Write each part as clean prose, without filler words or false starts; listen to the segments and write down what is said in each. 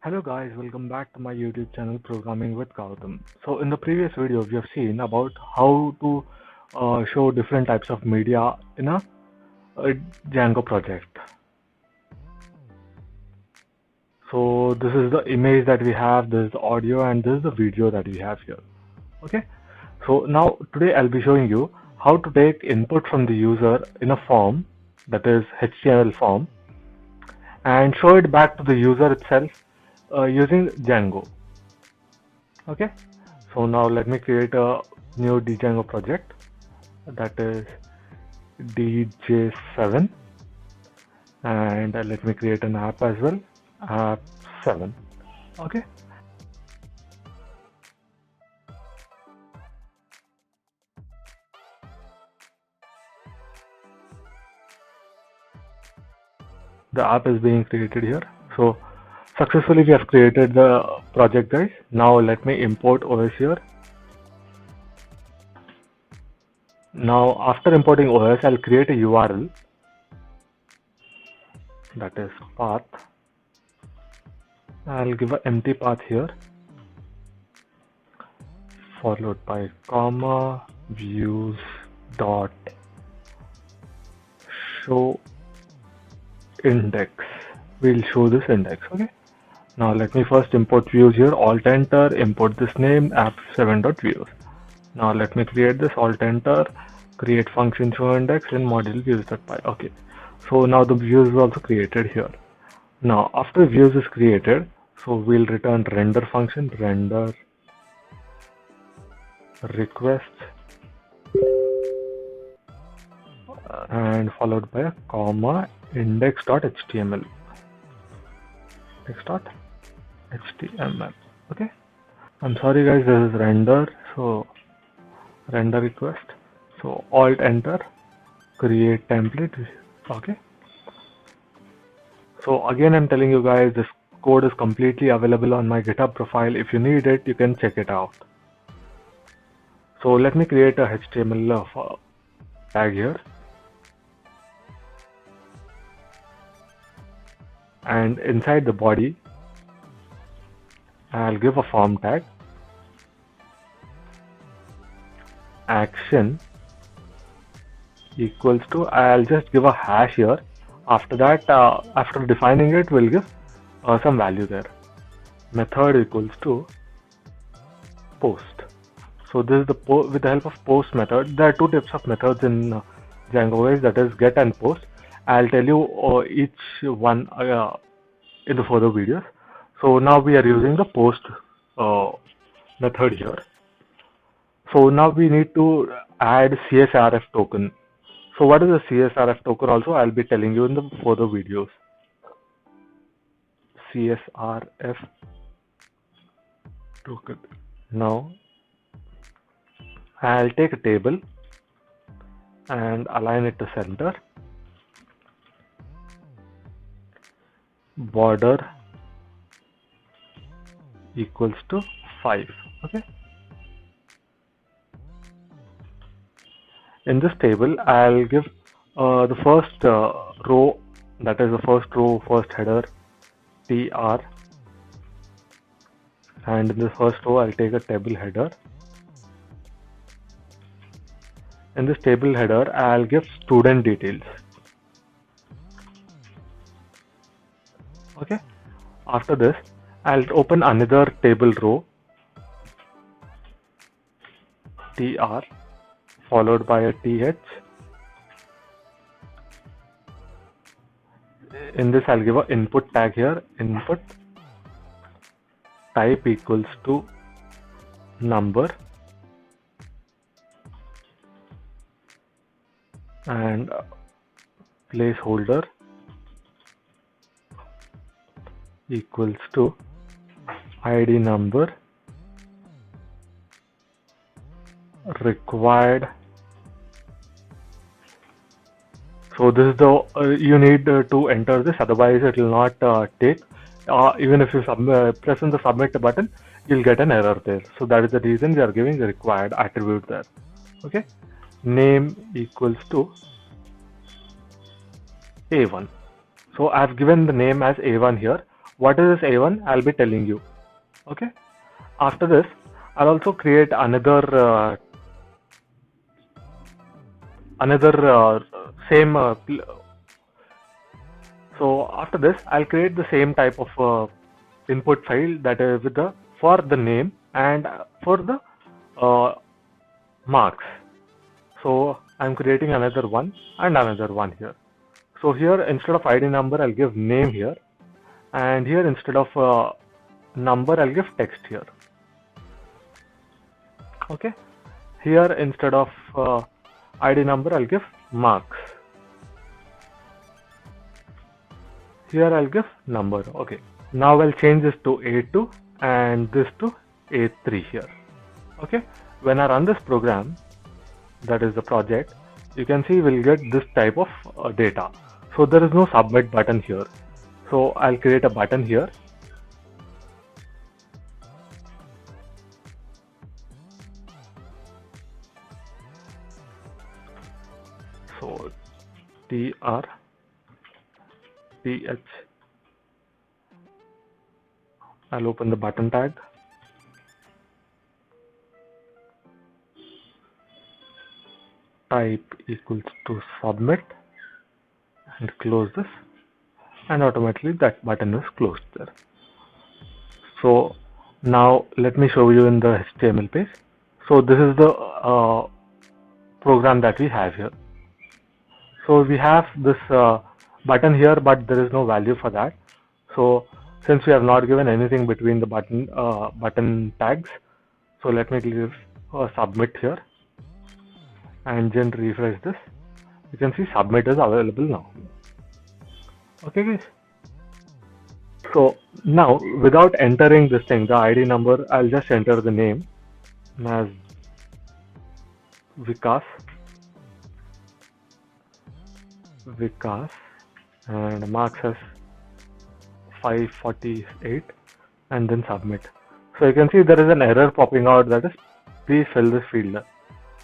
Hello guys, welcome back to my YouTube channel Programming with Gautam. So in the previous video we have seen about how to show different types of media in a Django project. So this is the image that we have, this is the audio, and this is the video that we have here. Okay, so now today I'll be showing you how to take input from the user in a form, that is HTML form, and show it back to the user itself using Django. Okay, so now let me create a new Django project, that is DJ7, and let me create an app as well, app 7. Okay, the app is being created here. So successfully we have created the project, guys. Now let me import OS here. Now after importing OS, I'll create a URL, that is path. I'll give an empty path here, followed by comma views dot show index. We'll show this index. Okay, now let me first import views here. Alt enter, import this name, app7.views. Now let me create this, alt enter, create function show index in module views.py. Okay, so now the views is also created here. Now after views is created, so we'll return render function, render request, and followed by a comma index.html. Index.html. Okay, I'm sorry guys, this is render, so render request, so alt enter, create template. Okay, so again I'm telling you guys, this code is completely available on my GitHub profile. If you need it, you can check it out. So let me create a HTML tag here, and inside the body I'll give a form tag, action equals to, I'll just give a hash here. After that, after defining it, we'll give some value there. Method equals to post. So this is the with the help of post method. There are two types of methods in Django, that is get and post. I'll tell you each one in the further videos. So now we are using the post method here. So now we need to add CSRF token. So what is a CSRF token also? I'll be telling you in the further videos. CSRF token. Now I'll take a table and align it to center. Border equals to 5. Okay. In this table, I'll give the first row, that is the first row, first header, tr, and in the first row, I'll take a table header. In this table header, I'll give student details. Okay. After this, I'll open another table row, tr, followed by a th. In this, I'll give an input tag here, input type equals to number, and placeholder equals to ID number, required. So this is the you need to enter this, otherwise it will not take. Even if you press on the submit button, you'll get an error there. So that is the reason we are giving the required attribute there. Okay, name equals to A1. So I've given the name as A1 here. what is this A1, I'll be telling you. Okay. After this, I'll also create another same so after this, I'll create the same type of input file that is with the for the name and for the uh, marks. So I'm creating another one and another one here. So here instead of ID number, I'll give name here, and here instead of number, I'll give text here. Okay. Here instead of ID number, I'll give marks. Here I'll give number. Okay. Now I'll change this to A2 and this to A3 here. Okay. When I run this program, that is the project, you can see we'll get this type of data. So there is no submit button here. So I'll create a button here. So TR TH. I'll open the button tag. Type equals to submit and close this, and automatically that button is closed there. So now let me show you in the HTML page. So this is the program that we have here. So we have this button here, but there is no value for that. So since we have not given anything between the button tags, so let me give submit here and then refresh this. You can see submit is available now. Okay guys. So now without entering this thing, the ID number, I'll just enter the name as Vikas and marks as 548 and then submit. So you can see there is an error popping out that is please fill this field.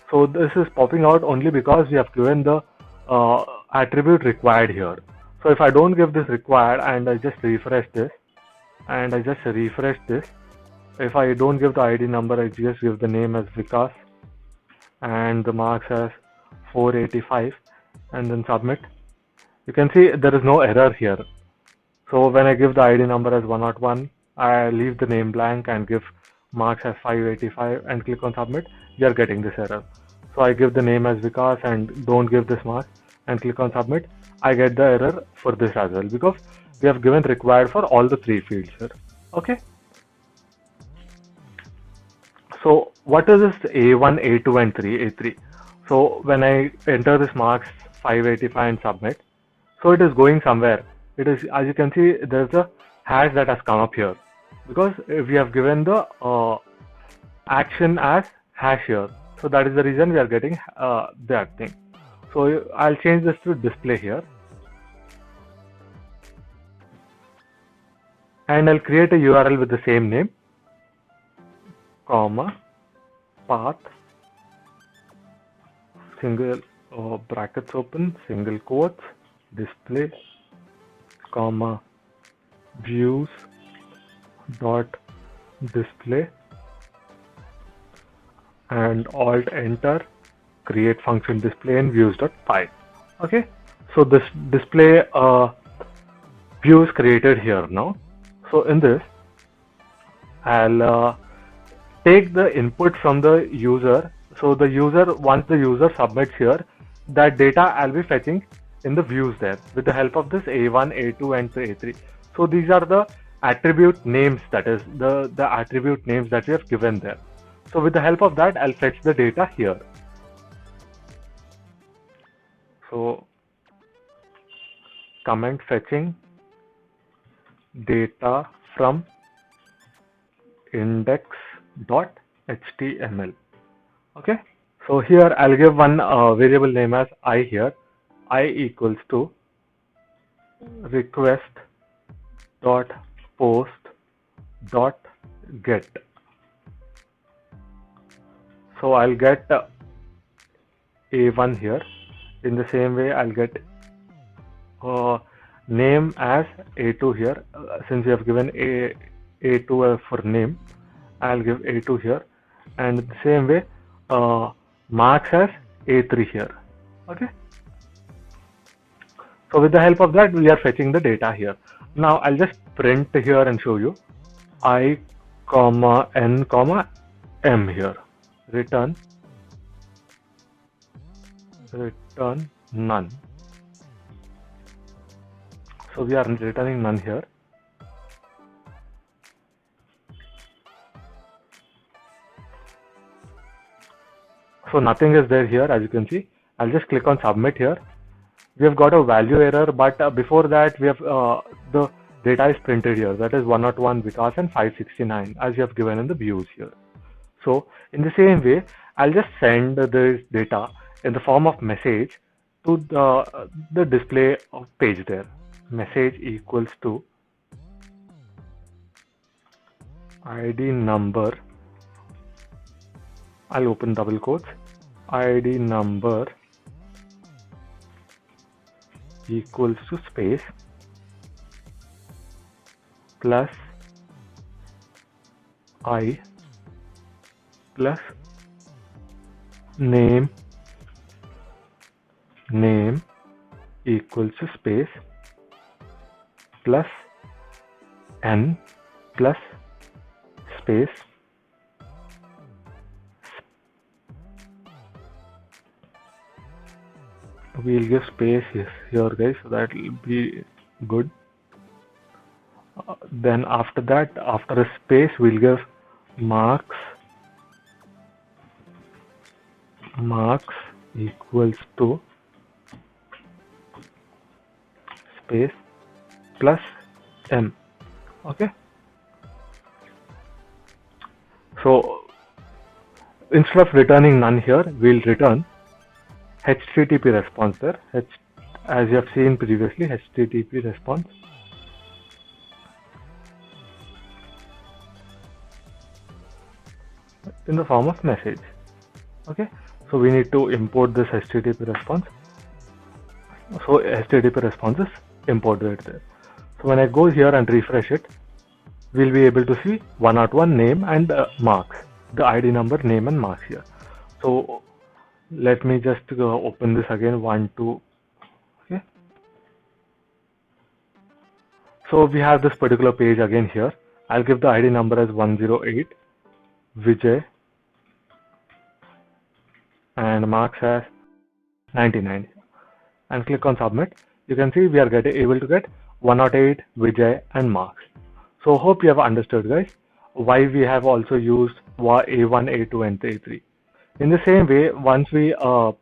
So this is popping out only because we have given the attribute required here. So if I don't give this required and I just refresh this and I just refresh this, if I don't give the ID number, I just give the name as Vikas and the marks as 485 and then submit. You can see there is no error here. So when I give the ID number as 101, I leave the name blank and give marks as 585 and click on submit, you are getting this error. So I give the name as Vikas and don't give this mark and click on submit, I get the error for this as well because we have given required for all the three fields here. Okay. So what is this A1, A2 and A3? So when I enter this marks 585 and submit, so it is going somewhere. It is, as you can see, there's a hash that has come up here because we have given the action as hash here. So that is the reason we are getting that thing. So I'll change this to display here. And I'll create a URL with the same name, comma, path, single brackets open, single quotes, display, comma, views dot display, and alt enter, create function display and views dot py. Okay, so this display view is created here now. So in this, I'll take the input from the user. So the user, once the user submits here, that data I'll be fetching in the views there with the help of this A1, A2 and A3. So these are the attribute names, that is the attribute names that we have given there. So with the help of that, I'll fetch the data here. So comment fetching data from index.html. Okay, so here I'll give one variable name as I here. I equals to request dot post dot get. So I'll get A1 here. In the same way, I'll get name as A2 here. Since we have given A2 for name, I'll give A2 here, and the same way marks as A3 here. Okay. So with the help of that, we are fetching the data here. Now I'll just print here and show you I, comma n, comma m here. Return none. So we are returning none here. So nothing is there here, as you can see. I'll just click on submit here. We have got a value error, but before that we have the data is printed here. That is 101 Vikas and 569 as you have given in the views here. So in the same way, I'll just send this data in the form of message to the display of page there. Message equals to ID number. I'll open double quotes. ID number equals to space plus I plus name equals to space plus n plus space we'll give space here guys, so that will be good. Then after that, after a space, we'll give marks equals to space plus m. Okay, so instead of returning none here, we'll return HTTP response there. As you have seen previously, HTTP response. In the form of message. Okay, so we need to import this HTTP response. So HTTP response is imported there. So when I go here and refresh it, we'll be able to see 101 name and marks, the ID number, name and marks here. So let me just open this again, 1, 2. Okay, so we have this particular page again here. I'll give the ID number as 108 Vijay and marks as 99 and click on submit. You can see we are able to get 108 Vijay and marks. So hope you have understood guys why we have also used A1, A2 and A3. In the same way, once we open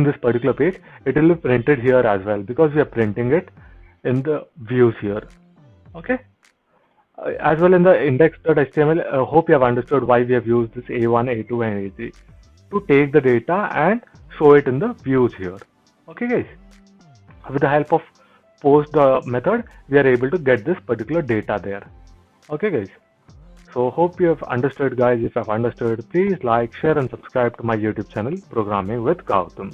this particular page, it will be printed here as well because we are printing it in the views here. Okay, as well in the index.html. Hope you have understood why we have used this A1, A2 and A3 to take the data and show it in the views here. Okay guys, with the help of post method, we are able to get this particular data there. Okay guys, so hope you have understood guys. If you have understood, please like, share and subscribe to my YouTube channel Programming with Gautam.